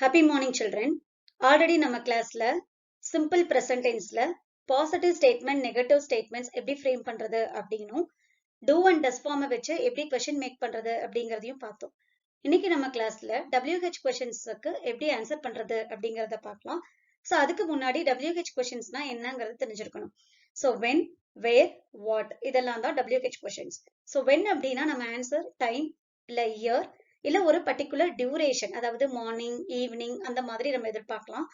Happy morning, children. Already நம்ம கிளாஸ்ல simple present tenseல positive statement, negative statements எப்படி frame பண்றது அப்படின்னும் do and does form வச்சு எப்படி question make பண்றது அப்படிங்கறதையும் பார்த்தோம். இன்னைக்கு நம்ம கிளாஸ்ல WH questionsக்கு எப்படி answer பண்றது அப்படிங்கறத பார்க்கலாம். So அதுக்கு முன்னாடி WH questionsனா என்னங்கறது தெரிஞ்சிருக்கணும். So when, where, what இதெல்லாம் தான் WH questions. So when அப்படின்னா நம்ம answer time இல்ல year இல்ல ஒரு பர்டிகுலர் டியூரேஷன், அதாவது மார்னிங் ஈவினிங் அந்த மாதிரி நம்ம எதிர்பார்க்கலாம்.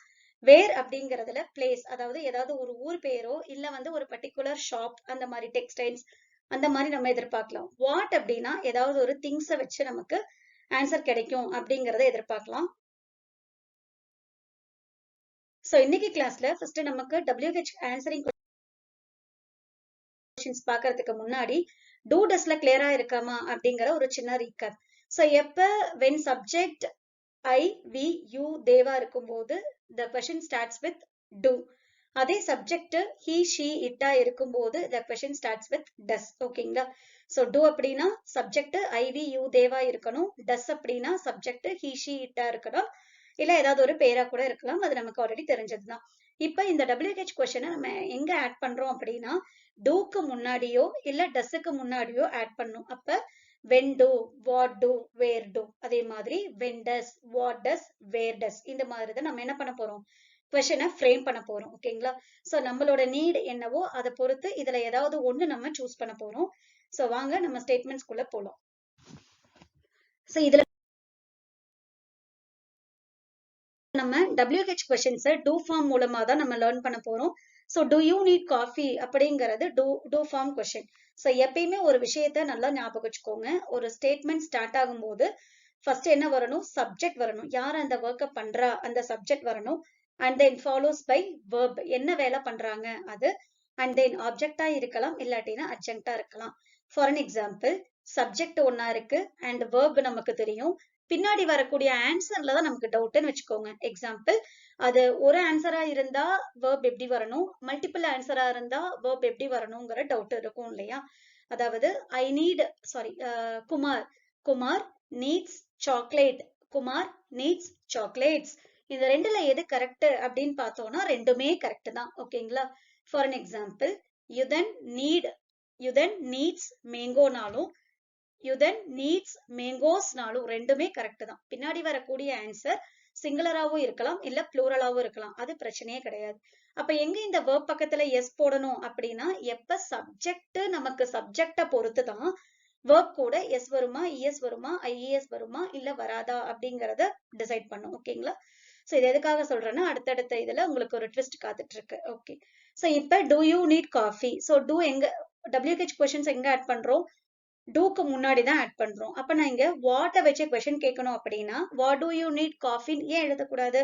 வேர் அப்படிங்கறதுல பிளேஸ், அதாவது ஏதாவது ஒரு ஊர் பேரோ இல்ல ஒரு பர்டிகுலர் ஷாப் அந்த மாதிரி டெக்ஸ்டைல்ஸ் அந்த மாதிரி நம்ம எதிர்பார்க்கலாம். வாட் அப்படின்னா ஏதாவது ஒரு திங்ஸை வச்சு நமக்கு ஆன்சர் கிடைக்கும் அப்படிங்கறத எதிர்பார்க்கலாம். சோ இன்னைக்கு கிளாஸ்ல ஃபர்ஸ்ட் நமக்கு WH ஆன்சரிங் கொஸ்டின்ஸ் பார்க்கறதுக்கு முன்னாடி டூ டஸ்ல கிளியரா இருக்காமா அப்படிங்கிற ஒரு சின்ன ரீகேப். So, எப்ப when subject I, we, you, தேவா இருக்கும்போது the question starts with do. அதே subject he, she, itா இருக்கும்போது the question starts with does. ஓகேங்களா? So, do அப்படின்னா subject I, we, you, தேவா இருக்கணும். does அப்படின்னா subject he, she, itா இருக்கணும். இல்ல ஏதாவது ஒரு பேரா கூட இருக்கலாம். அது நமக்கு ஆல்ரெடி தெரிஞ்சதுதான். இப்ப இந்த WH கொஸ்டினை நம்ம எங்க ஆட் பண்றோம் அப்படின்னா doக்கு முன்னாடியோ இல்ல doesக்கு முன்னாடியோ ஆட் பண்ணும். அப்ப when do, what do, where do, அதே மாதிரி when does, what does, where does இந்த மாதிரி தான் நம்ம என்ன பண்ண போறோம், கொஸ்டினை ஃப்ரேம் பண்ண போறோம். ஓகேங்களா? சோ நம்மளோட நீட் என்னவோ அதை பொறுத்து இதுல ஏதாவது ஒண்ணு நம்ம சூஸ் பண்ண போறோம். சோ வாங்க நம்ம ஸ்டேட்மெண்ட்ஸ் குள்ள போலாம். சோ இதுல நம்ம WH கொஸ்டின்ஸை do ஃபார்ம் மூலமா தான் நம்ம லேர்ன் பண்ண போறோம். So do you need coffee அப்படிங்கிறது do ஃபார்ம் கொஸ்டின். சோ எப்பயுமே ஒரு விஷயத்த நல்லா ஞாபகம் வச்சுக்கோங்க. ஒரு ஸ்டேட்மெண்ட் ஸ்டார்ட் ஆகும்போது ஃபர்ஸ்ட் என்ன வரணும், சப்ஜெக்ட் வரணும். யார் அந்த ஒர்க்கை பண்றா அந்த சப்ஜெக்ட் வரணும். And then follows by verb, என்ன வேலை பண்றாங்க அது. அண்ட் தென் ஆப்ஜெக்டா இருக்கலாம் இல்லாட்டினா அட்ஜெக்டா இருக்கலாம். ஃபார் அன் எக்ஸாம்பிள், சப்ஜெக்ட் ஒன்னா இருக்கு அண்ட் வெர்ப் நமக்கு தெரியும், பின்னாடி வரக்கூடிய ஆன்சர்ல தான் நமக்கு டவுட்னு வச்சுக்கோங்க. எக்ஸாம்பிள், அது ஒரு ஆன்சரா இருந்தா வெர்ப் எப்படி வரணும், மல்டிபிள் ஆன்சரா இருந்தா வெர்ப் எப்படி வரணுங்கிற டவுட் இருக்கும் இல்லையா? அதாவது I need Kumar needs chocolate, Kumar needs chocolates. இந்த ரெண்டுல எது கரெக்ட் அப்படின்னு பார்த்தோம்னா ரெண்டுமே கரெக்ட் தான். ஓகேங்களா? ஃபார் அன் எக்ஸாம்பிள், யுதன் நீட்ஸ் மேங்கோனாலும் யுதன் நீட்ஸ் மேங்கோஸ்னாலும் ரெண்டுமே கரெக்ட் தான். பின்னாடி வரக்கூடிய ஆன்சர் சிங்குலராவும் இருக்கலாம் இல்ல ப்ளூரலாவும் இருக்கலாம், அது பிரச்சனையே கிடையாது. அப்ப எங்க இந்த வெர்ப் பக்கத்துல எஸ் போடணும் அப்படின்னா எப்ப சப்ஜெக்ட் நமக்கு சப்ஜெக்ட பொறுத்து தான் வெர்ப் கூட எஸ் வருமா, இஎஸ் வருமா, ஐஇஎஸ் வருமா இல்ல வராதா அப்படிங்கறத டிசைட் பண்ணும். ஓகேங்களா? சோ இது எதுக்காக சொல்றேன்னா அடுத்தடுத்த இதுல உங்களுக்கு ஒரு ட்விஸ்ட் காத்துட்டு இருக்கு. ஓகே, சோ இப்ப do you need coffee. So do எங்க WH கொஸ்டின்ஸ் எங்க ஆட் பண்றோம், டூக்கு முன்னாடி தான் ஆட் பண்றோம். அப்ப நான் இங்க வாட்டை வச்சு கொஸ்டின் கேட்கணும் அப்படின்னா வாட் டு யூ நீட் காஃபின்னு ஏன் எழுதக்கூடாது?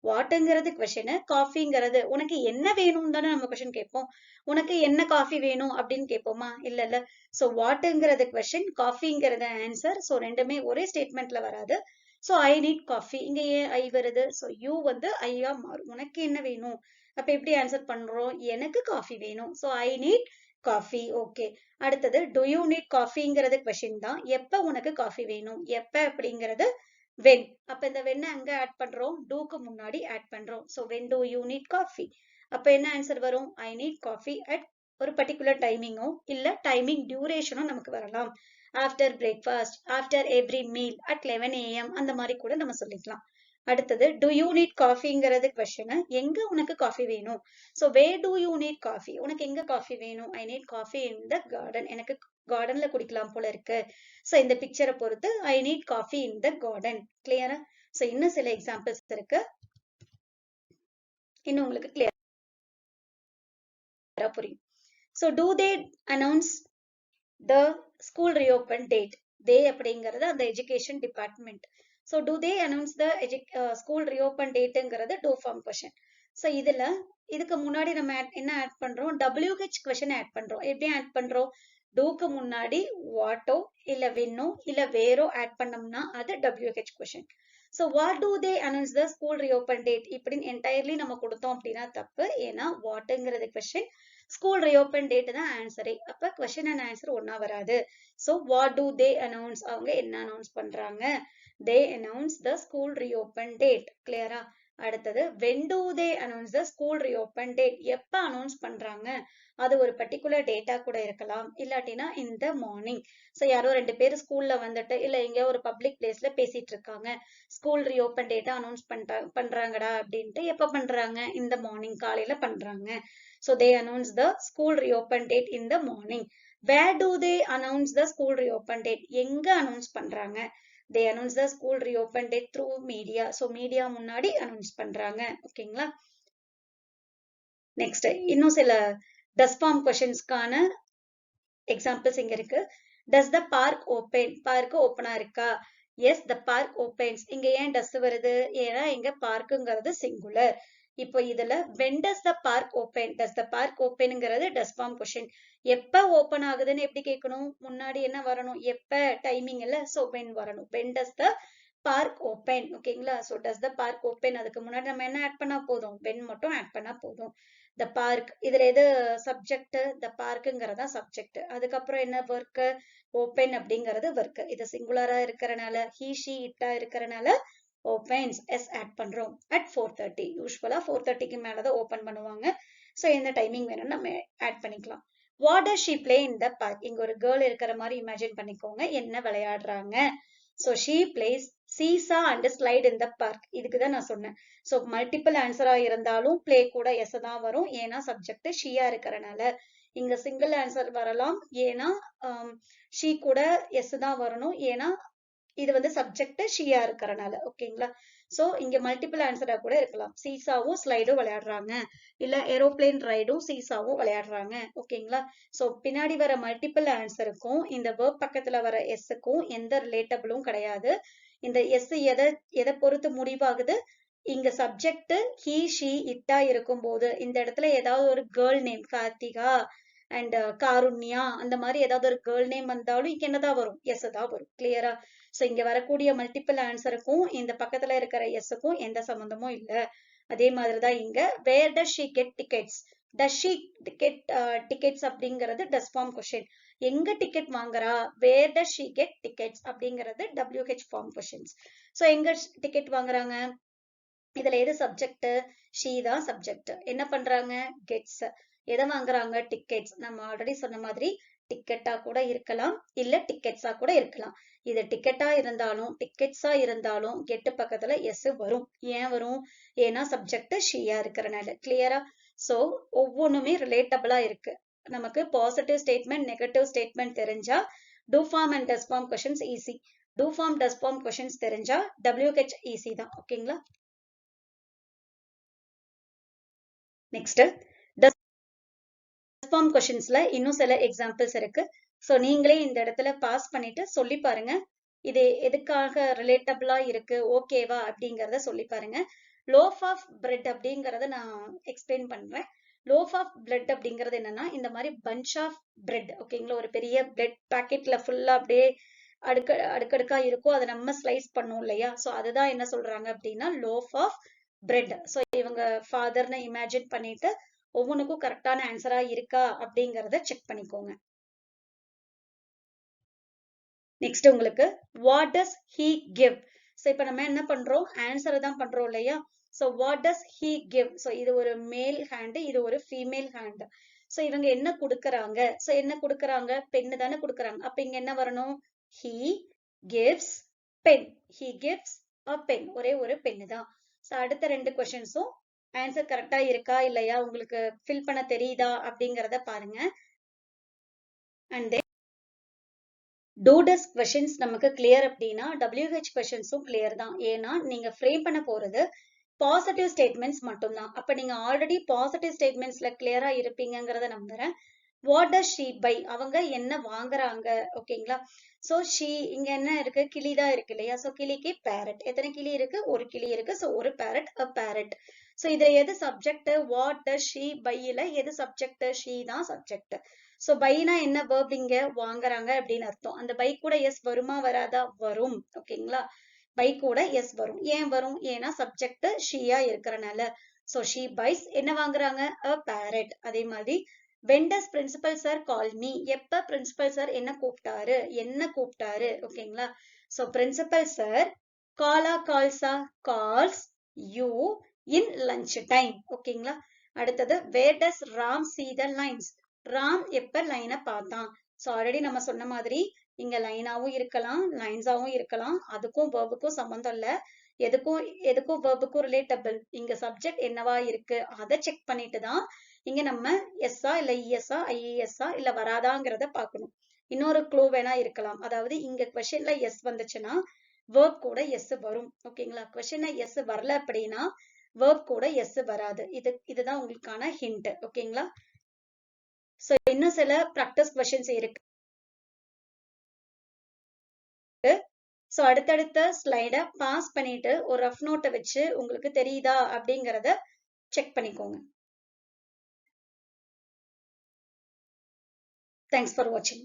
வாட்டுங்கிறது கொஸ்டின், காஃபிங்கிறது உனக்கு என்ன வேணும் தானே நம்ம கொஸ்டின் கேட்போம். உனக்கு என்ன காஃபி வேணும் அப்படின்னு கேட்போமா? இல்ல. சோ வாட்டுங்கிறது கொஸ்டின், காஃபிங்கிறது ஆன்சர். சோ ரெண்டுமே ஒரே ஸ்டேட்மெண்ட்ல வராது. சோ ஐ நீட் காஃபி, இங்க ஏன் ஐ வருது? சோ யூ ஐயா மாறும். உனக்கு என்ன வேணும்? அப்ப எப்படி ஆன்சர் பண்றோம், எனக்கு காஃபி வேணும். So I need coffee. Okay, அடுத்தது டு யூ நீட் காஃபிங்கிறது கொஸ்டின் தான். எப்ப உனக்கு காஃபி வேணும், எப்ப அப்படிங்கிறது வென். அப்ப இந்த வென் அங்க ஆட் பண்றோம், டூக்கு முன்னாடி ஆட் பண்றோம். So when to you need coffee, அப்ப என்ன ஆன்சர் வரும், ஐ நீட் காஃபி அட் ஒரு பர்டிகுலர் டைமிங்கோ இல்ல டைமிங் டியூரேஷனும் நமக்கு வரலாம். After breakfast, after every meal, at 11 AM அந்த மாதிரி கூட நம்ம சொல்லிக்கலாம். அடுத்தது டு யூ நீட் காஃபிங்கிறது கொஸ்டின், எங்க உனக்கு காஃபி வேணும். So way to you need coffee, உனக்கு எங்க காஃபி வேணும். I need coffee in the garden, எனக்கு கார்டன்ல குடிக்கலாம் போல இருக்கு. சோ இந்த பிக்சரை பொறுத்து I need coffee in the garden. கிளியரா? சோ இன்னும் சில எக்ஸாம்பிள்ஸ் இருக்கு, இன்னும் உங்களுக்கு கிளியரா புரியும். So do they announce the school reopen date. they அப்படிங்கிறது அந்த education department. So do they announce the school reopen dateங்கிறது do form question. So இதுக்கு முன்னாடி நம்ம என்ன ஆட் பண்றோம், WH question ஆட் பண்றோம். எப்படி ஆட் பண்றோம், doக்கு முன்னாடி வாட்டோ இல்ல வென்னோ இல்ல வேரோ ஆட் பண்ணோம்னா அது WH question. So what do they announce the school reopen date இப்படின்னு என்டையர்லி நம்ம கொடுத்தோம் அப்படின்னா தப்பு. ஏன்னா வாட்ங்கிறது question, ஸ்கூல் ரீஓபன் டேட் தான் ஆன்சரே. அப்ப கொஸ்டின் அண்ட் ஆன்சர் ஒன்னா வராது. So what do they announce, அவங்க என்ன அனௌன்ஸ் பண்றாங்க? They announce the school reopen date. கிளியரா? அடுத்தது when do they announce the school reopen date, எப்ப அனௌன்ஸ் பண்றாங்க? அது ஒரு பர்டிகுலர் டேட்டா கூட இருக்கலாம், இல்லாட்டினா இந்த மார்னிங். ஸோ யாரோ 2 பேர் ஸ்கூல்ல வந்துட்டு இல்ல எங்கேயோ ஒரு பப்ளிக் பிளேஸ்ல பேசிட்டு இருக்காங்க, ஸ்கூல் ரீஓபன் டேட்டா அனௌன்ஸ் பண்றாங்கடா அப்படின்ட்டு எப்ப பண்றாங்க? இந்த மார்னிங், காலையில பண்றாங்க. So they announce the school reopen date in the morning. Where do they announce the school reopen date, எங்க அனௌன்ஸ் பண்றாங்க? they announce the school reopen date through media. so media முன்னாடி announce பண்றாங்க. ஓகேங்களா? நெக்ஸ்ட் இன்னும் சில டஸ் ஃபார்ம் கொஸ்டின்ஸ்க்கான எக்ஸாம்பிள்ஸ் இங்க இருக்கு. does the park open, park ஓப்பனா இருக்கா? yes the park opens. இங்க ஏன் டஸ் வருது? ஏன்னா இங்க பார்க்குங்கிறது சிங்குலர். இப்போ இதுல when does the park open, does the park openங்கிறது டஸ் ஃபார்ம் கொஸ்டின். எப்ப ஓபன் ஆகுதுன்னு எப்படி கேட்கணும்? முன்னாடி என்ன வரணும்? எப்ப, டைமிங் இல்ல. சோ when வரணும். when does the park open. ஓகேங்களா? So does the park open, அதுக்கு முன்னாடி நம்ம என்ன ஆட் பண்ணா போதும்? when மட்டும் ஆட் பண்ணா போதும். the park, இதுல எது சப்ஜெக்ட்? the parkங்கிறதா subject. அதுக்கப்புறம் என்ன ஒர்க்? open அப்படிங்கிறது ஒர்க். இது சிங்குலரா இருக்கிறனால, he she it இருக்கிறனால opens, s ஆட் பண்றோம். at 4:30, யூஸ்வலா 4:30க்கு மேலதான் ஓபன் பண்ணுவாங்க. சோ எந்த டைமிங் வேணும்னு நம்ம ஆட் பண்ணிக்கலாம். what does she play in the park, இங்க ஒரு கேர்ள் இருக்கிற மாதிரி இமேஜின் பண்ணிக்கோங்க. என்ன விளையாடுறாங்க? so she plays seesaw and slide in the park. இதுக்குதான் நான் சொன்னேன். so மல்டிபிள் ஆன்சரா இருந்தாலும் பிளே கூட எஸ் தான் வரும், ஏன்னா சப்ஜெக்ட் ஷீயா இருக்கிறனால. இங்க சிங்கிள் ஆன்சர் வரலாம், ஏன்னா ஷீ கூட எஸ் தான் வரணும், ஏன்னா இது வந்து சப்ஜெக்ட் ஷீயா இருக்கிறனால. ஓகேங்களா? சோ இங்க மல்டிபிள் ஆன்சரா கூட இருக்கலாம். சீசாவும் ஸ்லைடும் விளையாடுறாங்க, இல்ல ஏரோப்ளேன் ரைடும் சீசாவும் விளையாடுறாங்க. ஓகேங்களா? சோ பின்னாடி வர மல்டிபிள் ஆன்சருக்கும் இந்த வேர்ப் பக்கத்துல வர எஸ்ஸுக்கும் எந்த ரிலேட்டபிளும் கிடையாது. இந்த எஸ் எதை பொறுத்து முடிவாகுது? இங்க சப்ஜெக்ட் ஹி ஷி இட்டா இருக்கும் போது இந்த இடத்துல ஏதாவது ஒரு girl name, Karthika and Karunya, அந்த மாதிரி ஏதாவது ஒரு கேர்ள் நேம் வந்தாலும் இங்க என்னதான் வரும்? எஸ் தான் வரும். கிளியரா? சோ இங்க வரக்கூடிய மல்டிபிள் ஆன்சருக்கும் இந்த பக்கத்துல இருக்கிற எஸ்ஸுக்கும் எந்த சம்பந்தமும் இல்ல. அதே மாதிரிதான் இங்க where does she get tickets, does she get tickets அப்படிங்கிறது டஸ் ஃபார்ம் கொஸ்டின். எங்க டிக்கெட் வாங்குறா? where does she get tickets அப்படிங்கிறது WH ஃபார்ம் கொஸ்டின்ஸ். சோ எங்க டிக்கெட் வாங்குறாங்க? இதுல எது சப்ஜெக்ட்? ஷீ தான் சப்ஜெக்ட். என்ன பண்றாங்க? கெட்ஸ். எதை வாங்குறாங்க? டிக்கெட்ஸ். நம்ம ஆல்ரெடி சொன்ன மாதிரி டிக்கெட்டா கூட இருக்கலாம், இல்ல டிக்கெட்ஸா கூட இருக்கலாம். இது டிக்கெட்டா இருந்தாலும் டிக்கெட்ஸா இருந்தாலும் கெட்டு பக்கத்துல எஸ் வரும். ஏன் வரும்? ஏன்னா சப்ஜெக்ட் ஷீயா இருக்கிறனால. கிளியரா? சோ ஒவ்வொன்றுமே ரிலேட்டபிளா இருக்கு. நமக்கு பாசிட்டிவ் ஸ்டேட்மெண்ட், நெகட்டிவ் ஸ்டேட்மெண்ட் தெரிஞ்சா do form and does form questions easy. Do form does form questions தெரிஞ்சா WH ஈஸி தான். ஓகேங்களா? நெக்ஸ்ட் டஸ் ஃபார்ம் கொஸ்டின்ஸ்ல இன்னும் சில எக்ஸாம்பிள்ஸ் இருக்கு. சோ நீங்களே இந்த இடத்துல பாஸ் பண்ணிட்டு சொல்லி பாருங்க, இது எதுக்காக ரிலேட்டபிளா இருக்கு, ஓகேவா அப்படிங்கறத சொல்லி பாருங்க. லோஃப் ஆஃப் பிரெட் அப்படிங்கறத நான் எக்ஸ்பிளைன் பண்றேன். லோஃப் ஆஃப் பிரெட் அப்படிங்கிறது என்னன்னா, இந்த மாதிரி பஞ்ச் ஆஃப் பிரெட். ஓகேங்களா? ஒரு பெரிய பிரெட் பாக்கெட்ல ஃபுல்லா அப்படியே அடுக்கடுக்கா இருக்கும், அதை நம்ம ஸ்லைஸ் பண்ணுவோம் இல்லையா? சோ அதுதான் என்ன சொல்றாங்க அப்படின்னா லோஃப் ஆஃப் பிரெட். சோ இவங்க ஃபாதர்னு இமேஜின் பண்ணிட்டு ஒவ்வொன்றுக்கும் கரெக்டான ஆன்சரா இருக்கா அப்படிங்கறத செக் பண்ணிக்கோங்க. நெக்ஸ்ட் உங்களுக்கு what does he give. So இப்ப நம்ம என்ன பண்றோம்? ஆன்சர் தான் பண்றோம் இல்லையா? So what does he give. So இது ஒரு மேல் ஹேண்ட், இது ஒரு ஃபீமேல் ஹேண்ட். சோ இவங்க என்ன கொடுக்கறாங்க? சோ என்ன கொடுக்கறாங்க? பென்னு தானே கொடுக்கறாங்க. அப்ப இங்க என்ன வரணும்? He gives pen. He gives a pen. ஒரே ஒரு பென்னு தான். சோ அடுத்த ரெண்டு கொஸ்டின்ஸும் ஆன்சர் கரெக்டா இருக்கா இல்லையா, உங்களுக்கு ஃபில் பண்ண தெரியுதா அப்படிங்கறத பாருங்க. And then do does questions நமக்கு கிளியர் அப்படின்னா WH கொஸ்டின்ஸும் கிளியர் தான். ஏன்னா நீங்க ஃப்ரேம் பண்ண போறது பாசிட்டிவ் ஸ்டேட்மெண்ட்ஸ் மட்டும்தான். அப்ப நீங்க ஆல்ரெடி பாசிட்டிவ் ஸ்டேட்மெண்ட்ஸ்ல கிளியரா இருப்பீங்கிறத நம்புறேன். வாட் டஸ் ஷீ பை, அவங்க என்ன வாங்குறாங்க. ஓகேங்களா? சோ ஷீ இங்க என்ன இருக்கு? கிளி தான் இருக்கு இல்லையா? சோ கிளிக்கு பேரட். எத்தனை கிளி இருக்கு? ஒரு கிளி இருக்கு. சோ ஒரு பேரட், அ பேரட். சோ இது எது சப்ஜெக்ட்? வாட் டஸ் ஷீ பைல எது சப்ஜெக்ட்? ஷீ தான் சப்ஜெக்ட். சோ பைனா என்ன verb? இங்க வாங்குறாங்க அப்படின்னு அர்த்தம். அந்த பை கூட எஸ் வருமா வராதா? வரும். ஓகேங்களா? பை கூட எஸ் வரும். ஏன் வரும்? ஏன்னா சப்ஜெக்ட் ஷீயா இருக்கிறனால. சோ ஷீ பைஸ் என்ன வாங்குறாங்க? அ பேரட். அதே மாதிரி when does principal sir call me? எப்ப principal sir என்ன கூப்பிட்டாரு ஓகேங்களா? so principal sir calls you in lunch time ஓகேங்களா? அடுத்தது where does Ram see the lines? Ram எப்ப லைனை பார்த்தான்? so already நம்ம சொன்ன மாதிரி இங்க லைனாவும் இருக்கலாம், லைன்ஸாவும் இருக்கலாம். அதுக்கும் வேர்புக்கும் சம்பந்தம் இல்ல. எதுக்கும் வேர்புக்கும் ரிலேட்டபிள். இங்க சப்ஜெக்ட் என்னவா இருக்கு அதை செக் பண்ணிட்டு தான் இங்க நம்ம எஸ்ஸா இல்ல இஎஸ்ஆ ஐஏஎஸ்ஆ இல்ல வராதாங்கிறத பார்க்கணும். இன்னொரு க்ளூ வேணா இருக்கலாம். அதாவது இங்க கொஸ்டின்ல எஸ் வந்துச்சுன்னா வேர்ப் கூட எஸ் வரும் ஓகேங்களா? கொஸ்டின்ல எஸ் வரல அப்படின்னா வேர்ப் கூட எஸ் வராது. இதுதான் உங்களுக்கான ஹிண்ட் ஓகேங்களா? சோ இன்னும் சில ப்ராக்டிஸ் கொஸ்டின்ஸ் இருக்கு. சோ அடுத்தடுத்த ஸ்லைட பாஸ் பண்ணிட்டு ஒரு ரஃப் நோட்டை வச்சு உங்களுக்கு தெரியுதா அப்படிங்கறத செக் பண்ணிக்கோங்க. தேங்க்ஸ் ஃபார் வாட்சிங்.